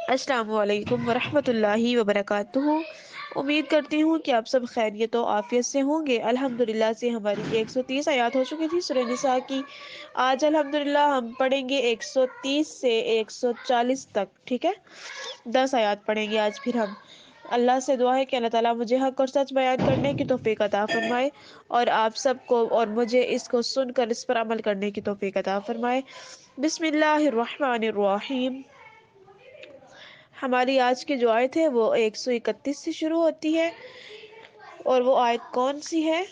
السلام علیکم ورحمۃ اللہ وبرکاتہ۔ امید کرتی ہوں کہ آپ سب خیریت و عافیت سے ہوں گے۔ الحمدللہ سے ہماری 130 آیات ہو چکی تھی سورہ نساء کی۔ آج الحمدللہ ہم پڑھیں گے 130 سے 140 تک، ٹھیک ہے؟ 10 آیات پڑھیں گے آج پھر ہم۔ اللہ سے دعا ہے کہ اللہ تعالیٰ مجھے حق اور سچ بیان کرنے کی توفیق عطا فرمائے، اور آپ سب کو اور مجھے اس کو سن کر اس پر عمل کرنے کی توفیق عطا فرمائے۔ بسم اللہ الرحمن الرحیم۔ ہماری آج کی جو آیت ہے وہ 131 سے شروع ہوتی ہے، اور وہ آیت کون سی ہے؟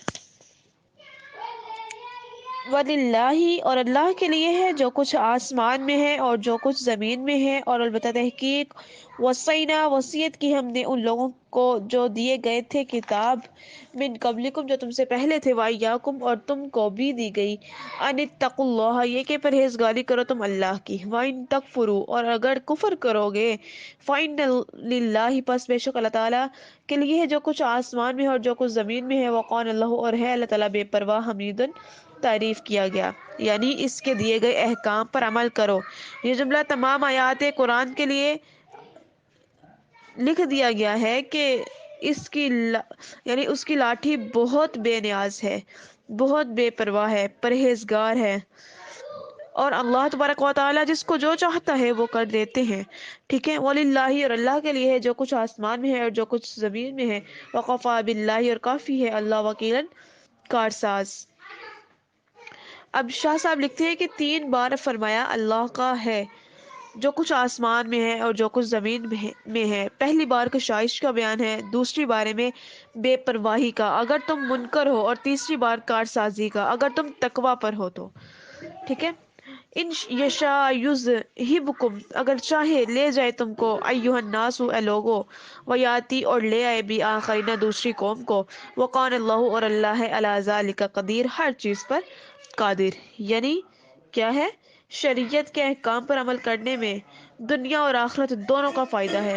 وَلِلَّهِ، اور اللہ کے لیے ہے جو کچھ آسمان میں ہے اور جو کچھ زمین میں ہے، اور البتہ تحقیق وصینا، وصیت کی ہم نے ان لوگوں کو جو دیے گئے تھے کتاب، من قبلکم، جو تم سے پہلے تھے، وَإِيَّاكُمْ، اور تم کو بھی دی گئی، ان اتقوا اللہ، یہ کہ پرہیزگاری کرو تم اللہ کی، وَإِن تکفروا، اور اگر کفر کرو گے، فَإِنَّ لِلَّهِ، پس بے شک اللہ تعالیٰ کے لیے ہے جو کچھ آسمان میں ہے اور جو کچھ زمین میں ہے، وَقَانَ اللَّهُ، اور ہے اللہ تعالیٰ بے پرواہ، حمید، تعریف کیا گیا، یعنی اس کے دیے گئے احکام پر عمل کرو۔ یہ جملہ تمام آیات قرآن کے لیے لکھ دیا گیا ہے کہ اس کی یعنی اس کی لاٹھی بہت بے نیاز ہے، بہت بے پرواہ ہے، پرہیزگار ہے، اور اللہ تبارک و تعالی جس کو جو چاہتا ہے وہ کر دیتے ہیں، ٹھیک ہے؟ وَلِلَّهِ، اور اللہ کے لیے ہے جو کچھ آسمان میں ہے اور جو کچھ زمین میں ہے، وَقَفَى بِاللَّهِ، اور کافی ہے اللہ وکیلاً، کارساز۔ اب شاہ صاحب لکھتے ہیں کہ 3 بار فرمایا اللہ کا ہے جو کچھ آسمان میں ہے اور جو کچھ زمین میں ہے۔ پہلی بار کشائش کا بیان ہے، دوسری بارے میں بے پرواہی کا اگر تم منکر ہو، اور تیسری بار کارسازی کا اگر تم تقوی پر ہو تو، ٹھیک ہے؟ ان یشاء یذہبکم، اگر چاہے لے جائے تم کو، ایھا الناس، اے لوگو، ویاتی، اور لے آئے بھی آخرین، دوسری قوم کو، وقان اللہ، اور اللہ ہے علی ذلک قدیر، ہر چیز پر قادر۔ یعنی کیا ہے؟ شریعت کے احکام پر عمل کرنے میں دنیا اور آخرت دونوں کا فائدہ ہے،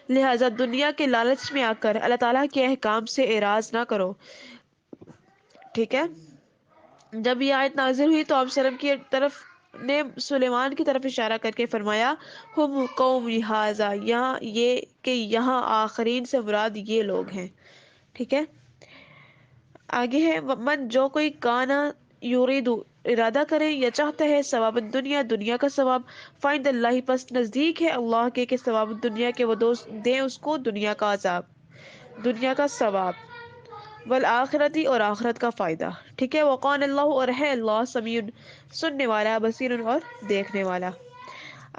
لہٰذا دنیا کے لالچ میں آ کر اللہ تعالیٰ کے احکام سے اعراض نہ کرو، ٹھیک ہے؟ جب یہ آیت نازل ہوئی تو آپ سلم کی طرف نے سلیمان کی طرف اشارہ کر کے فرمایا، ہم قوم ھذا، یہاں یہ کہ یہاں آخرین سے مراد یہ لوگ ہیں، ٹھیک ہے؟ آگے ہے من، جو کوئی کانا یرید، ارادہ کرے یا چاہتا ہے، ثواب دنیا، دنیا کا ثواب، فائند اللہ، پس نزدیک ہے اللہ کے کہ ثواب دنیا کے وہ دوست دیں اس کو دنیا کا عذاب، دنیا کا ثواب، والآخرتی، اور آخرت کا فائدہ، ٹھیک ہے؟ وقان اللہ، اور ہے اللہ سمیع، سننے والا، بصیر، اور دیکھنے والا۔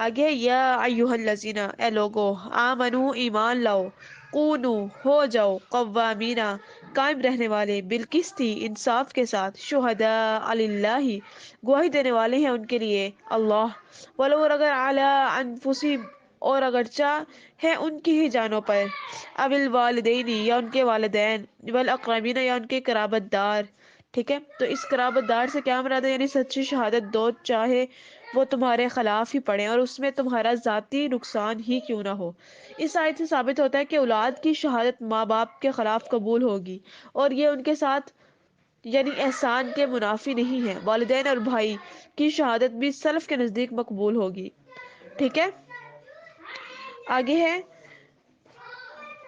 آگے یا ایھا الذین، اے لوگو، آمنو، ایمان لاؤ، کونو، ہو جاؤ، قوامین، قائم رہنے والے، بالقسط، انصاف کے ساتھ، شہداء للہ، گواہی دینے والے ہیں ان کے لیے اللہ، ولو، اگر علی انفسہم، اور اگرچہ ہے ان کی ہی جانوں پر، اب الوالدین، یا ان کے والدین، والاقربین، یا ان کے قرابت دار، ٹھیک ہے؟ تو اس قرابت دار سے کیا مراد ہے؟ یعنی سچی شہادت دو، چاہے وہ تمہارے خلاف ہی پڑھیں اور اس میں تمہارا ذاتی نقصان ہی کیوں نہ ہو۔ اس آیت سے ثابت ہوتا ہے کہ اولاد کی شہادت ماں باپ کے خلاف قبول ہوگی، اور یہ ان کے ساتھ یعنی احسان کے منافی نہیں ہے۔ والدین اور بھائی کی شہادت بھی سلف کے نزدیک مقبول ہوگی، ٹھیک ہے؟ آگے ہے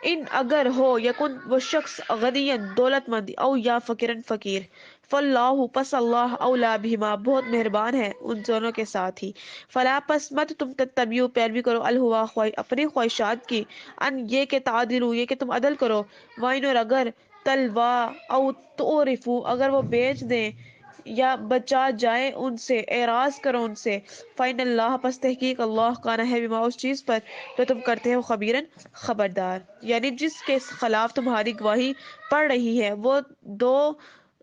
ان، اگر ہو، یکن، وہ شخص، غنین، دولت مند، او یا فقیرن، فقیر، فاللہ، پس اللہ، اولا بہما، بہت مہربان ہے ان دونوں کے ساتھ ہی، فلا، پس مت تم تتبعوا، پیروی کرو، الہوا، اپنی خواہشات کی، ان، یہ کہ تعدلوا، یہ کہ تم عدل کرو، وائن، اور اگر تلوا، او تعرفوا، اگر وہ بیچ دیں یا بچا جائے ان سے، اعراض کرو ان سے، فإن اللہ، پس تحقیق اللہ، کان ہے بما، اس چیز پر جو تم کرتے ہو، خبیرن، خبردار۔ یعنی جس کے خلاف تمہاری گواہی پڑ رہی ہے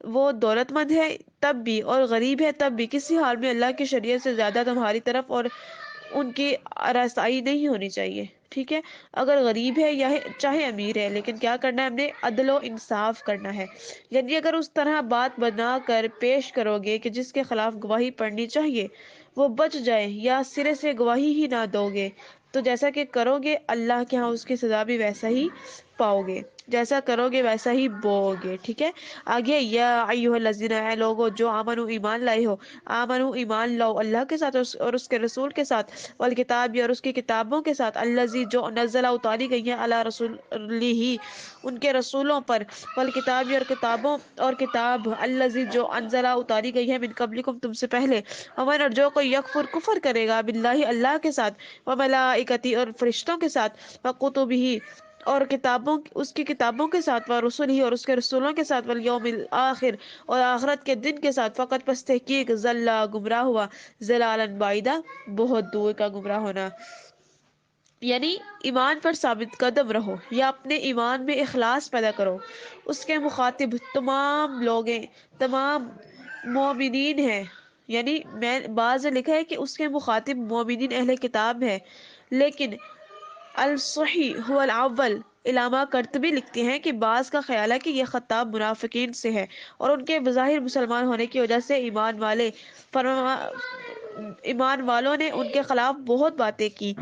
وہ دولت مند ہے تب بھی اور غریب ہے تب بھی، کسی حال میں اللہ کی شریعت سے زیادہ تمہاری طرف اور ان کی رسائی نہیں ہونی چاہیے، ٹھیک ہے؟ اگر غریب ہے یا چاہے امیر ہے، لیکن کیا کرنا ہے؟ ہم نے عدل و انصاف کرنا ہے، یعنی اگر اس طرح بات بنا کر پیش کرو گے کہ جس کے خلاف گواہی پڑنی چاہیے وہ بچ جائے، یا سرے سے گواہی ہی نہ دو گے، تو جیسا کہ کرو گے اللہ کے ہاں اس کی سزا بھی ویسا ہی پاؤ گے۔ جیسا کرو گے ویسا ہی بوؤ گے. ٹھیک ہے. آگے یا ایھا الذین، اے لوگو جو آمنو ایمان لائے ہو، آمنو ایمان لاؤ اللہ کے ساتھ اور اس کے رسول کے ساتھ، والکتاب اور اس کی کتابوں کے ساتھ، الذی جو نزل اتاری گئی ہیں، علی رسولہ ان کے رسولوں پر، والکتاب اور کتابوں اور کتاب، الذی جو انزل اتاری گئی ہے، من قبلکم تم سے پہلے، ومن اور جو کوئی یکفر کفر کرے گا، باللہ اللہ کے ساتھ، وملائکتی اور فرشتوں کے ساتھ، وکتبہ اور کتابوں اس کی کتابوں کے ساتھ، ورسلہ اور اس کے رسولوں کے ساتھ، والیوم الآخر اور آخرت کے دن کے ساتھ، فقط پس تحقیق ضل گمراہ ہوا، ضلالا بعیدا بہت دور کا گمراہ ہونا. یعنی ایمان پر ثابت قدم رہو یا اپنے ایمان میں اخلاص پیدا کرو. اس کے مخاطب تمام لوگیں، تمام مومنین ہیں. یعنی میں بعض نے لکھا ہے کہ اس کے مخاطب مومنین اہل کتاب ہے، لیکن الصحیح هو الاول، علامہ قرطبی لکھتے ہیں کہ بعض کا خیال ہے کہ یہ خطاب منافقین سے ہے اور ان کے بظاہر مسلمان ہونے کی وجہ سے ایمان والوں نے ان کے خلاف بہت باتیں کی.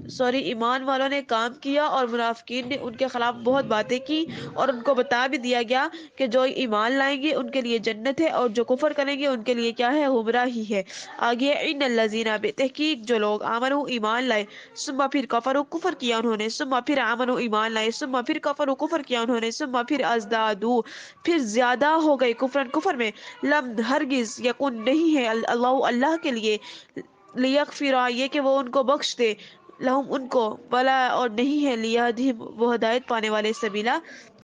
ایمان والوں نے کام کیا اور منافقین نے ان کے خلاف بہت باتیں کی، اور ان کو بتا بھی دیا گیا کہ جو ایمان لائیں گے ان کے لیے جنت ہے، اور جو کفر کریں گے ان کے لیے کیا ہے؟ گمراہی ہے. آگے ان الذین، بے تحقیق جو لوگ، آمنو ایمان لائے، ثم پھر کفروا کفر کیا انہوں نے، ثم پھر آمنو ایمان لائے، ثم پھر کفروا کفر کیا انہوں نے، ثم پھر ازدادوا پھر زیادہ ہو گئے کفرن کفر میں، لم ہرگز یکن نہیں ہے اللہ کے لیے، لیغفر یہ کہ وہ ان کو بخش دے، لہم ان کو، ولا اور نہیں ہے، لیہدیہم وہ ہدایت پانے والے، سبیلا